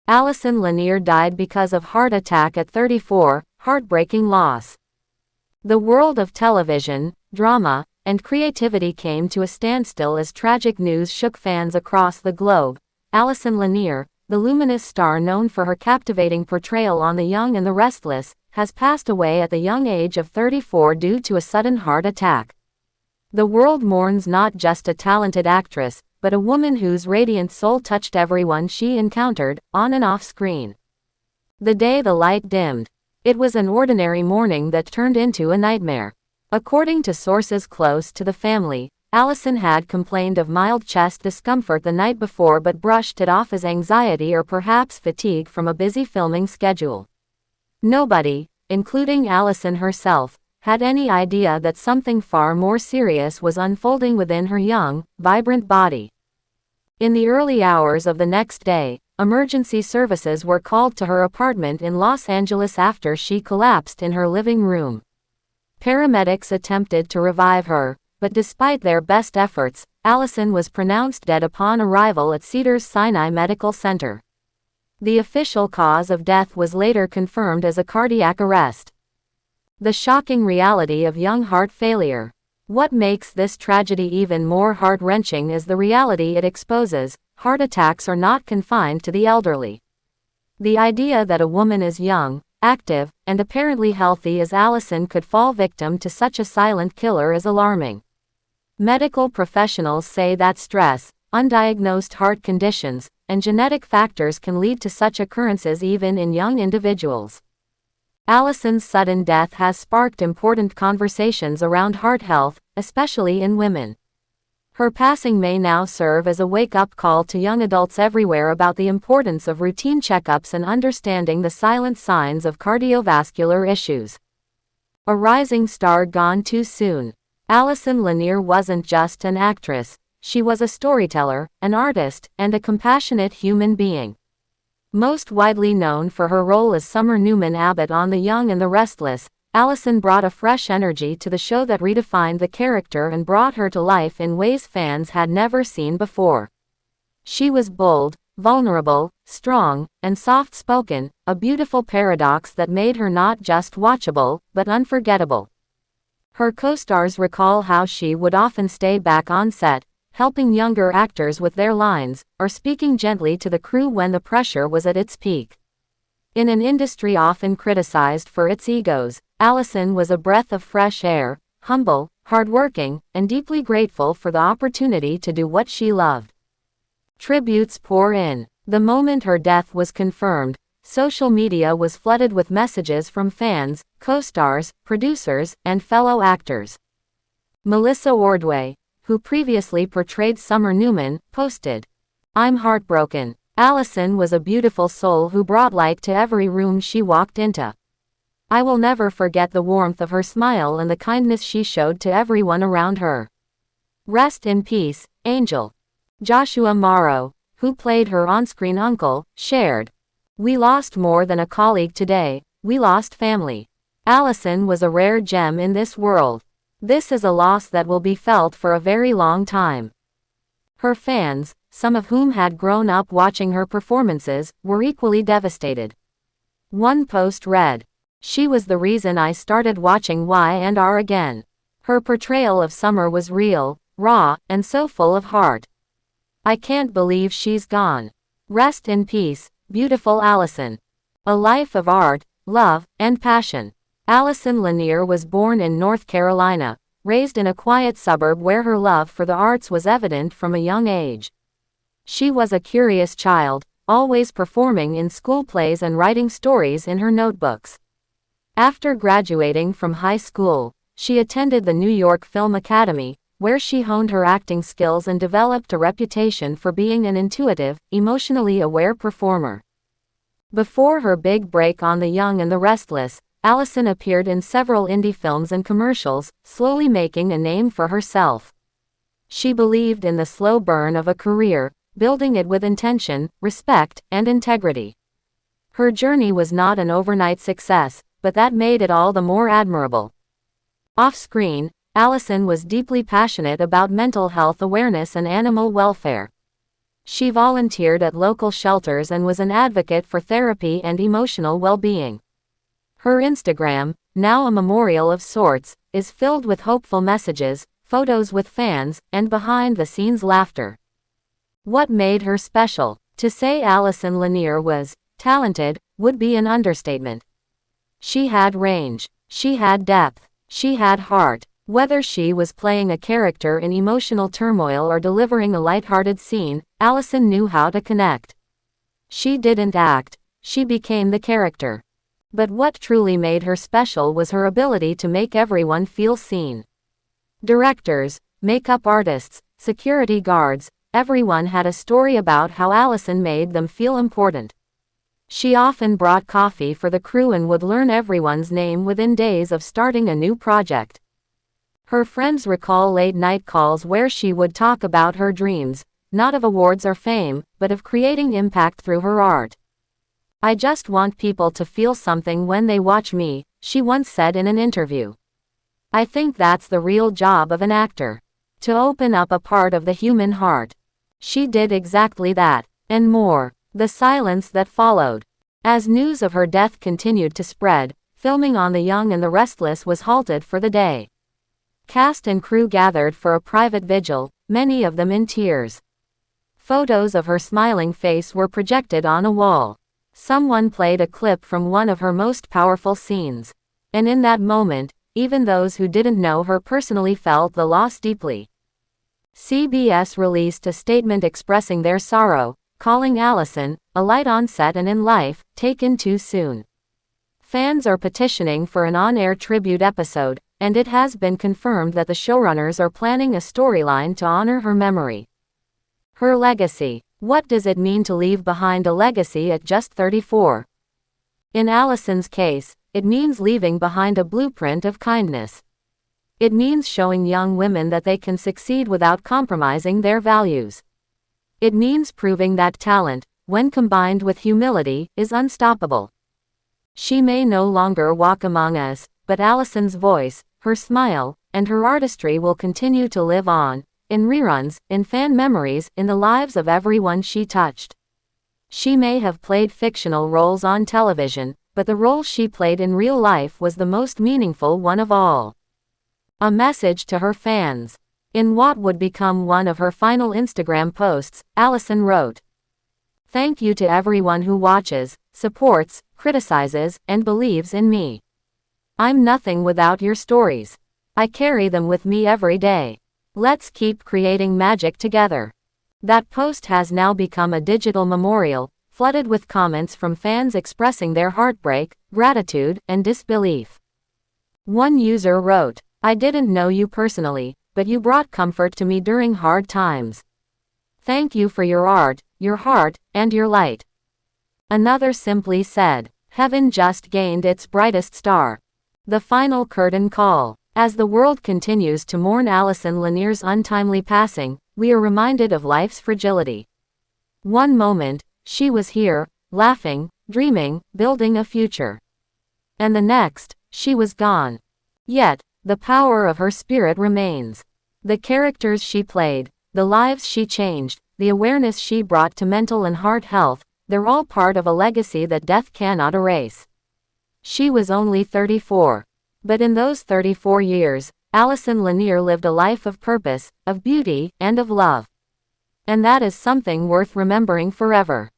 Allison Lanier died because of heart attack at 34, heartbreaking loss. The world of television, drama, and creativity came to a standstill as tragic news shook fans across the globe. Allison Lanier, the luminous star known for her captivating portrayal on The Young and the Restless, has passed away at the young age of 34 due to a sudden heart attack. The world mourns not just a talented actress, but a woman whose radiant soul touched everyone she encountered, on and off screen. The day the light dimmed. It was an ordinary morning that turned into a nightmare. According to sources close to the family, Allison had complained of mild chest discomfort the night before but brushed it off as anxiety or perhaps fatigue from a busy filming schedule. Nobody, including Allison herself, had any idea that something far more serious was unfolding within her young, vibrant body. In the early hours of the next day, emergency services were called to her apartment in Los Angeles after she collapsed in her living room. Paramedics attempted to revive her, but despite their best efforts, Allison was pronounced dead upon arrival at Cedars-Sinai Medical Center. The official cause of death was later confirmed as a cardiac arrest. The shocking reality of young heart failure. What makes this tragedy even more heart-wrenching is the reality it exposes: heart attacks are not confined to the elderly. The idea that a woman as young, active, and apparently healthy as Allison could fall victim to such a silent killer is alarming. Medical professionals say that stress, undiagnosed heart conditions, and genetic factors can lead to such occurrences even in young individuals. Allison's sudden death has sparked important conversations around heart health, especially in women. Her passing may now serve as a wake-up call to young adults everywhere about the importance of routine checkups and understanding the silent signs of cardiovascular issues. A rising star gone too soon. Allison Lanier wasn't just an actress, she was a storyteller, an artist, and a compassionate human being. Most widely known for her role as Summer Newman Abbott on The Young and the Restless, Allison brought a fresh energy to the show that redefined the character and brought her to life in ways fans had never seen before. She was bold, vulnerable, strong, and soft-spoken, a beautiful paradox that made her not just watchable, but unforgettable. Her co-stars recall how she would often stay back on set, helping younger actors with their lines, or speaking gently to the crew when the pressure was at its peak. In an industry often criticized for its egos, Allison was a breath of fresh air, humble, hardworking, and deeply grateful for the opportunity to do what she loved. Tributes pour in. The moment her death was confirmed, social media was flooded with messages from fans, co-stars, producers, and fellow actors. Melissa Ordway, who previously portrayed Summer Newman, posted, "I'm heartbroken. Allison was a beautiful soul who brought light to every room she walked into. I will never forget the warmth of her smile and the kindness she showed to everyone around her. Rest in peace, Angel." Joshua Morrow, who played her on-screen uncle, shared, "We lost more than a colleague today, we lost family. Allison was a rare gem in this world. This is a loss that will be felt for a very long time." Her fans, some of whom had grown up watching her performances, were equally devastated. One post read, "She was the reason I started watching Y&R again. Her portrayal of Summer was real, raw, and so full of heart. I can't believe she's gone. Rest in peace, beautiful Allison. A life of art, love, and passion." Allison Lanier was born in North Carolina, raised in a quiet suburb where her love for the arts was evident from a young age. She was a curious child, always performing in school plays and writing stories in her notebooks. After graduating from high school, she attended the New York Film Academy, where she honed her acting skills and developed a reputation for being an intuitive, emotionally aware performer. Before her big break on The Young and the Restless, Allison appeared in several indie films and commercials, slowly making a name for herself. She believed in the slow burn of a career, building it with intention, respect, and integrity. Her journey was not an overnight success, but that made it all the more admirable. Off-screen, Allison was deeply passionate about mental health awareness and animal welfare. She volunteered at local shelters and was an advocate for therapy and emotional well-being. Her Instagram, now a memorial of sorts, is filled with hopeful messages, photos with fans, and behind-the-scenes laughter. What made her special? To say Allison Lanier was talented would be an understatement. She had range. She had depth. She had heart. Whether she was playing a character in emotional turmoil or delivering a lighthearted scene, Allison knew how to connect. She didn't act. She became the character. But what truly made her special was her ability to make everyone feel seen. Directors, makeup artists, security guards, everyone had a story about how Allison made them feel important. She often brought coffee for the crew and would learn everyone's name within days of starting a new project. Her friends recall late-night calls where she would talk about her dreams, not of awards or fame, but of creating impact through her art. "I just want people to feel something when they watch me," she once said in an interview. "I think that's the real job of an actor. To open up a part of the human heart." She did exactly that, and more. The silence that followed. As news of her death continued to spread, filming on The Young and the Restless was halted for the day. Cast and crew gathered for a private vigil, many of them in tears. Photos of her smiling face were projected on a wall. Someone played a clip from one of her most powerful scenes. And in that moment, even those who didn't know her personally felt the loss deeply. CBS released a statement expressing their sorrow, calling Allison, a light on set and in life, taken too soon. Fans are petitioning for an on-air tribute episode, and it has been confirmed that the showrunners are planning a storyline to honor her memory. Her legacy. What does it mean to leave behind a legacy at just 34? In Allison's case, it means leaving behind a blueprint of kindness. It means showing young women that they can succeed without compromising their values. It means proving that talent, when combined with humility, is unstoppable. She may no longer walk among us, but Allison's voice, her smile, and her artistry will continue to live on, in reruns, in fan memories, in the lives of everyone she touched. She may have played fictional roles on television, but the role she played in real life was the most meaningful one of all. A message to her fans. In what would become one of her final Instagram posts, Allison wrote, "Thank you to everyone who watches, supports, criticizes, and believes in me. I'm nothing without your stories. I carry them with me every day. Let's keep creating magic together." That post has now become a digital memorial, flooded with comments from fans expressing their heartbreak, gratitude, and disbelief. One user wrote, "I didn't know you personally, but you brought comfort to me during hard times. Thank you for your art, your heart, and your light." Another simply said, "Heaven just gained its brightest star." The final curtain call. As the world continues to mourn Allison Lanier's untimely passing, we are reminded of life's fragility. One moment, she was here, laughing, dreaming, building a future. And the next, she was gone. Yet, the power of her spirit remains. The characters she played, the lives she changed, the awareness she brought to mental and heart health, they're all part of a legacy that death cannot erase. She was only 34. But in those 34 years, Allison Lanier lived a life of purpose, of beauty, and of love. And that is something worth remembering forever.